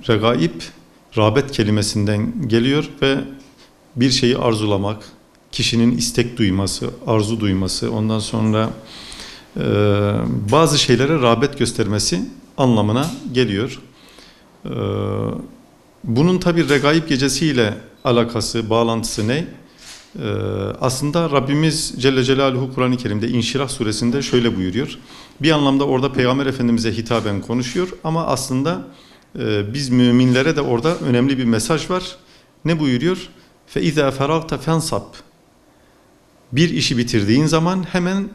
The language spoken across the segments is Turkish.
Regaib, rağbet kelimesinden geliyor ve bir şeyi arzulamak, kişinin istek duyması, arzu duyması, ondan sonra bazı şeylere rağbet göstermesi anlamına geliyor. Bunun tabi Regaib gecesiyle alakası, bağlantısı ne? Aslında Rabbimiz Celle Celaluhu Kur'an-ı Kerim'de İnşirah suresinde şöyle buyuruyor. Bir anlamda orada Peygamber Efendimiz'e hitaben konuşuyor ama aslında biz müminlere de orada önemli bir mesaj var. Ne buyuruyor? فَاِذَا فَرَغْتَ فَانْصَبْ. Bir işi bitirdiğin zaman hemen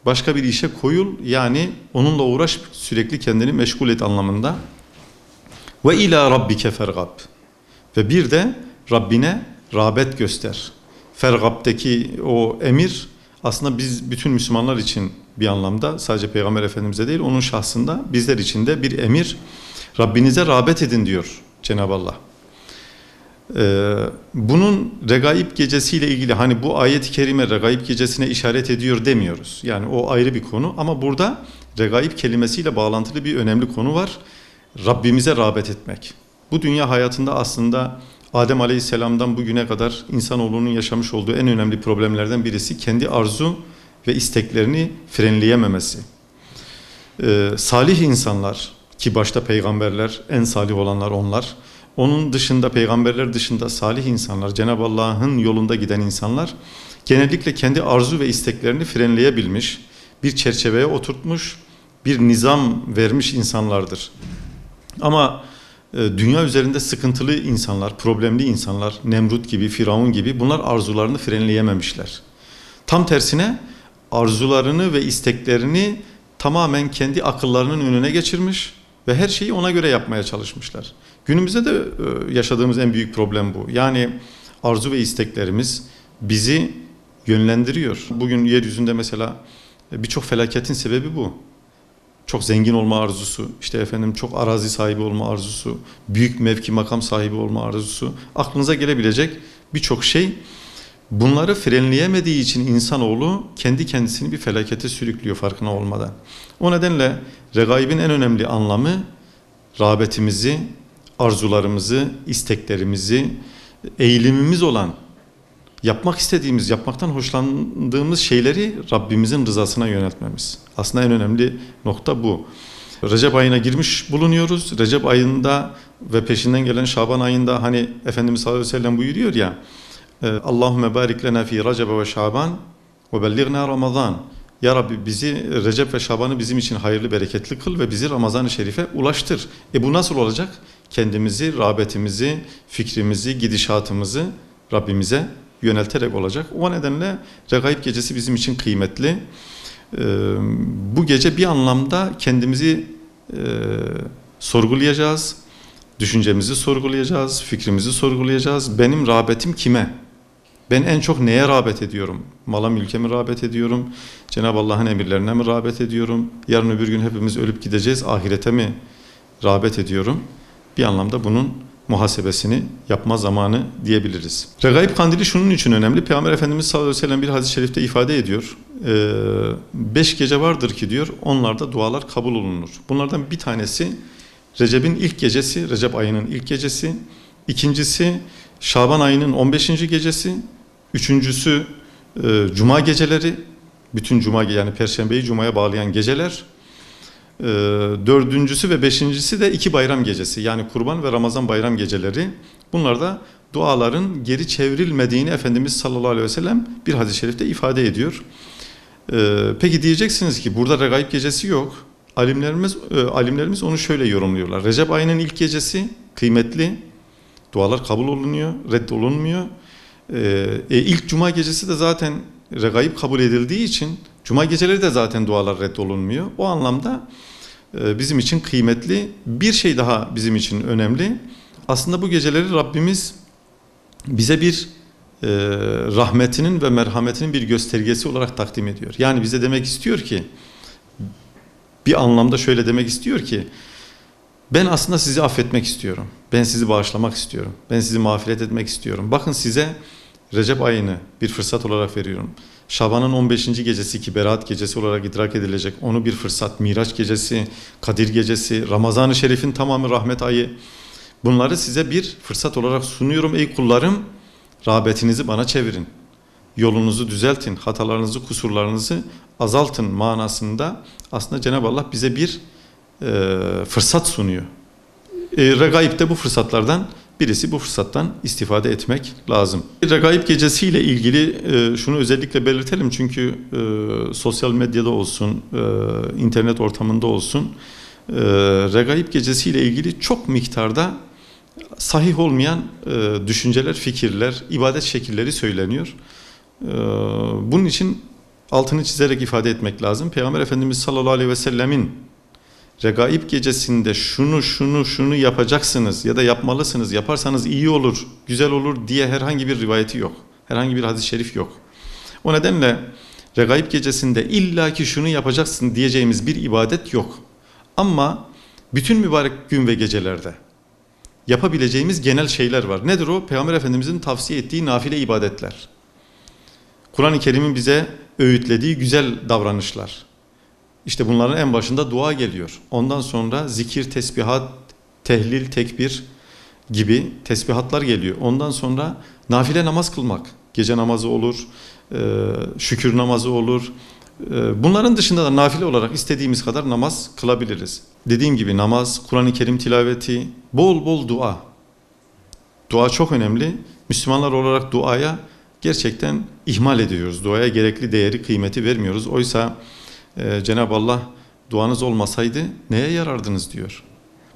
başka bir işe koyul, yani onunla uğraş, sürekli kendini meşgul et anlamında. وَاِلَى رَبِّكَ فَرْغَبْ. Ve bir de Rabbine rağbet göster. Fergab'daki o emir aslında biz bütün Müslümanlar için bir anlamda, sadece Peygamber Efendimiz'e değil, onun şahsında bizler için de bir emir. Rabbinize rağbet edin diyor Cenab-ı Allah. Bunun Regaib gecesiyle ilgili, hani bu ayet-i kerime Regaib gecesine işaret ediyor demiyoruz. Yani o ayrı bir konu ama burada Regaib kelimesiyle bağlantılı bir önemli konu var. Rabbimize rağbet etmek. Bu dünya hayatında aslında Adem Aleyhisselam'dan bugüne kadar insanoğlunun yaşamış olduğu en önemli problemlerden birisi kendi arzu ve isteklerini frenleyememesi. Salih insanlar, ki başta peygamberler, en salih olanlar onlar. Onun dışında, peygamberler dışında salih insanlar, Cenab-ı Allah'ın yolunda giden insanlar genellikle kendi arzu ve isteklerini frenleyebilmiş, bir çerçeveye oturtmuş, bir nizam vermiş insanlardır. Ama dünya üzerinde sıkıntılı insanlar, problemli insanlar, Nemrut gibi, Firavun gibi, bunlar arzularını frenleyememişler. Tam tersine arzularını ve isteklerini tamamen kendi akıllarının önüne geçirmiş ve her şeyi ona göre yapmaya çalışmışlar. Günümüzde de yaşadığımız en büyük problem bu. Yani arzu ve isteklerimiz bizi yönlendiriyor. Bugün yeryüzünde mesela birçok felaketin sebebi bu. Çok zengin olma arzusu, işte efendim çok arazi sahibi olma arzusu, büyük mevki makam sahibi olma arzusu, aklınıza gelebilecek birçok şey. Bunları frenleyemediği için insanoğlu kendi kendisini bir felakete sürüklüyor farkına olmadan. O nedenle Regaib'in en önemli anlamı rağbetimizi, arzularımızı, isteklerimizi, eğilimimiz olan, yapmak istediğimiz, yapmaktan hoşlandığımız şeyleri Rabbimizin rızasına yöneltmemiz. Aslında en önemli nokta bu. Recep ayına girmiş bulunuyoruz. Recep ayında ve peşinden gelen Şaban ayında hani Efendimiz sallallahu aleyhi ve sellem buyuruyor ya, Allahümme barik lena fi Recep ve Şaban ve bellighna Ramazan. Ya Rabbi bizi, Recep ve Şaban'ı bizim için hayırlı, bereketli kıl ve bizi Ramazan-ı Şerif'e ulaştır. Bu nasıl olacak? Kendimizi, rağbetimizi, fikrimizi, gidişatımızı Rabbimize yönelterek olacak. O nedenle Regaib gecesi bizim için kıymetli. Bu gece bir anlamda kendimizi sorgulayacağız, düşüncemizi sorgulayacağız, fikrimizi sorgulayacağız. Benim rağbetim kime? Ben en çok neye rağbet ediyorum? Mala mülke mi rağbet ediyorum? Cenab-ı Allah'ın emirlerine mi rağbet ediyorum? Yarın öbür gün hepimiz ölüp gideceğiz, ahirete mi rağbet ediyorum? Bir anlamda bunun muhasebesini yapma zamanı diyebiliriz. Regaib kandili şunun için önemli. Peygamber Efendimiz sallallahu aleyhi ve sellem bir hadis-i şerifte ifade ediyor. 5 gece vardır ki diyor, onlarda dualar kabul olunur. Bunlardan bir tanesi Recep'in ilk gecesi, Recep ayının ilk gecesi. İkincisi Şaban ayının 15. gecesi. Üçüncüsü Cuma geceleri. Bütün Cuma, yani Perşembeyi Cuma'ya bağlayan geceler. Dördüncüsü ve beşincisi de 2 bayram gecesi, yani Kurban ve Ramazan bayram geceleri. Bunlar da duaların geri çevrilmediğini Efendimiz sallallahu aleyhi ve sellem bir hadis-i şerifte ifade ediyor. Peki diyeceksiniz ki burada Regaib gecesi yok. Alimlerimiz onu şöyle yorumluyorlar. Recep ayının ilk gecesi kıymetli, dualar kabul olunuyor, reddolunmuyor. İlk Cuma gecesi de zaten Regaib kabul edildiği için Cuma geceleri de zaten dualar reddolunmuyor. O anlamda bizim için kıymetli. Bir şey daha bizim için önemli. Aslında bu geceleri Rabbimiz bize bir rahmetinin ve merhametinin bir göstergesi olarak takdim ediyor. Yani bize demek istiyor ki, bir anlamda şöyle demek istiyor ki, ben aslında sizi affetmek istiyorum. Ben sizi bağışlamak istiyorum. Ben sizi mağfiret etmek istiyorum. Bakın size Recep ayını bir fırsat olarak veriyorum. Şaban'ın 15. gecesi ki Berat gecesi olarak idrak edilecek, onu bir fırsat. Miraç gecesi, Kadir gecesi, Ramazan-ı Şerif'in tamamı rahmet ayı. Bunları size bir fırsat olarak sunuyorum ey kullarım. Rağbetinizi bana çevirin. Yolunuzu düzeltin, hatalarınızı, kusurlarınızı azaltın manasında aslında Cenab-ı Allah bize bir fırsat sunuyor. Regaib de bu fırsatlardan birisi, bu fırsattan istifade etmek lazım. Regaib gecesiyle ilgili şunu özellikle belirtelim çünkü sosyal medyada olsun, internet ortamında olsun Regaib gecesiyle ilgili çok miktarda sahih olmayan düşünceler, fikirler, ibadet şekilleri söyleniyor. Bunun için altını çizerek ifade etmek lazım. Peygamber Efendimiz sallallahu aleyhi ve sellemin Regaib gecesinde şunu yapacaksınız ya da yapmalısınız, yaparsanız iyi olur, güzel olur diye herhangi bir rivayeti yok. Herhangi bir hadis-i şerif yok. O nedenle Regaib gecesinde illaki şunu yapacaksın diyeceğimiz bir ibadet yok. Ama bütün mübarek gün ve gecelerde yapabileceğimiz genel şeyler var. Nedir o? Peygamber Efendimizin tavsiye ettiği nafile ibadetler. Kur'an-ı Kerim'in bize öğütlediği güzel davranışlar. İşte bunların en başında dua geliyor. Ondan sonra zikir, tesbihat, tehlil, tekbir gibi tesbihatlar geliyor. Ondan sonra nafile namaz kılmak. Gece namazı olur, şükür namazı olur. Bunların dışında da nafile olarak istediğimiz kadar namaz kılabiliriz. Dediğim gibi namaz, Kur'an-ı Kerim tilaveti, bol bol dua. Dua çok önemli. Müslümanlar olarak duaya gerçekten ihmal ediyoruz. Duaya gerekli değeri, kıymeti vermiyoruz. Oysa Cenab-ı Allah duanız olmasaydı neye yarardınız diyor.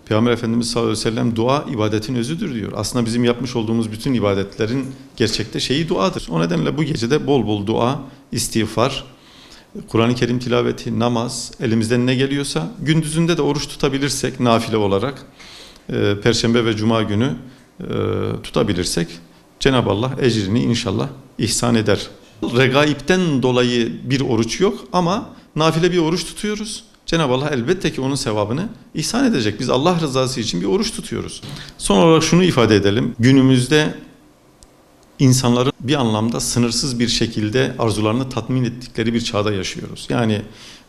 Peygamber Efendimiz sallallahu aleyhi ve sellem dua ibadetin özüdür diyor. Aslında bizim yapmış olduğumuz bütün ibadetlerin gerçekte şeyi duadır. O nedenle bu gecede bol bol dua, istiğfar, Kur'an-ı Kerim tilaveti, namaz, elimizden ne geliyorsa, gündüzünde de oruç tutabilirsek nafile olarak, Perşembe ve Cuma günü tutabilirsek Cenab-ı Allah ecrini inşallah ihsan eder. Regaib'den dolayı bir oruç yok ama nafile bir oruç tutuyoruz. Cenab-ı Allah elbette ki onun sevabını ihsan edecek. Biz Allah rızası için bir oruç tutuyoruz. Son olarak şunu ifade edelim. Günümüzde insanların bir anlamda sınırsız bir şekilde arzularını tatmin ettikleri bir çağda yaşıyoruz. Yani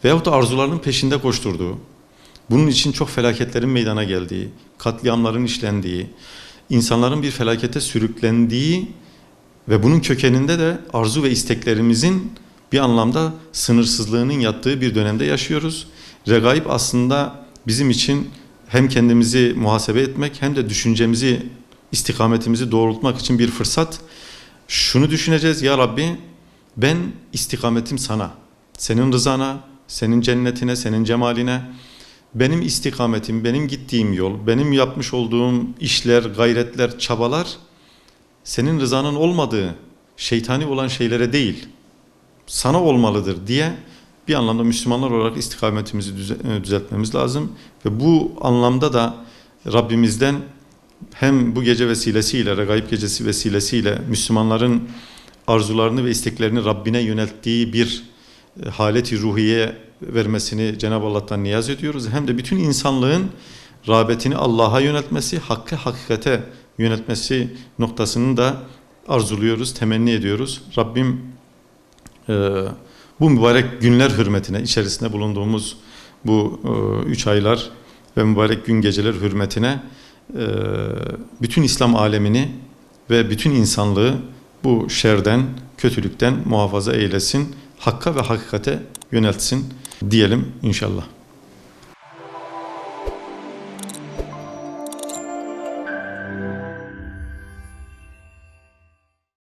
veyahut da arzularının peşinde koşturduğu, bunun için çok felaketlerin meydana geldiği, katliamların işlendiği, insanların bir felakete sürüklendiği ve bunun kökeninde de arzu ve isteklerimizin bir anlamda sınırsızlığının yattığı bir dönemde yaşıyoruz. Regaib aslında bizim için hem kendimizi muhasebe etmek hem de düşüncemizi, istikametimizi doğrultmak için bir fırsat. Şunu düşüneceğiz: ya Rabbi, ben istikametim sana, senin rızana, senin cennetine, senin cemaline. Benim istikametim, benim gittiğim yol, benim yapmış olduğum işler, gayretler, çabalar senin rızanın olmadığı, şeytani olan şeylere değil, sana olmalıdır diye bir anlamda Müslümanlar olarak istikametimizi düzeltmemiz lazım. Ve bu anlamda da Rabbimizden hem bu gece vesilesiyle, Regaib gecesi vesilesiyle Müslümanların arzularını ve isteklerini Rabbine yönelttiği bir haleti ruhiye vermesini Cenab-ı Allah'tan niyaz ediyoruz. Hem de bütün insanlığın rağbetini Allah'a yöneltmesi, hakkı hakikate yöneltmesi noktasını da arzuluyoruz, temenni ediyoruz. Rabbim bu mübarek günler hürmetine, içerisinde bulunduğumuz bu 3 aylar ve mübarek gün geceler hürmetine bütün İslam alemini ve bütün insanlığı bu şerden, kötülükten muhafaza eylesin, hakka ve hakikate yöneltsin diyelim inşallah.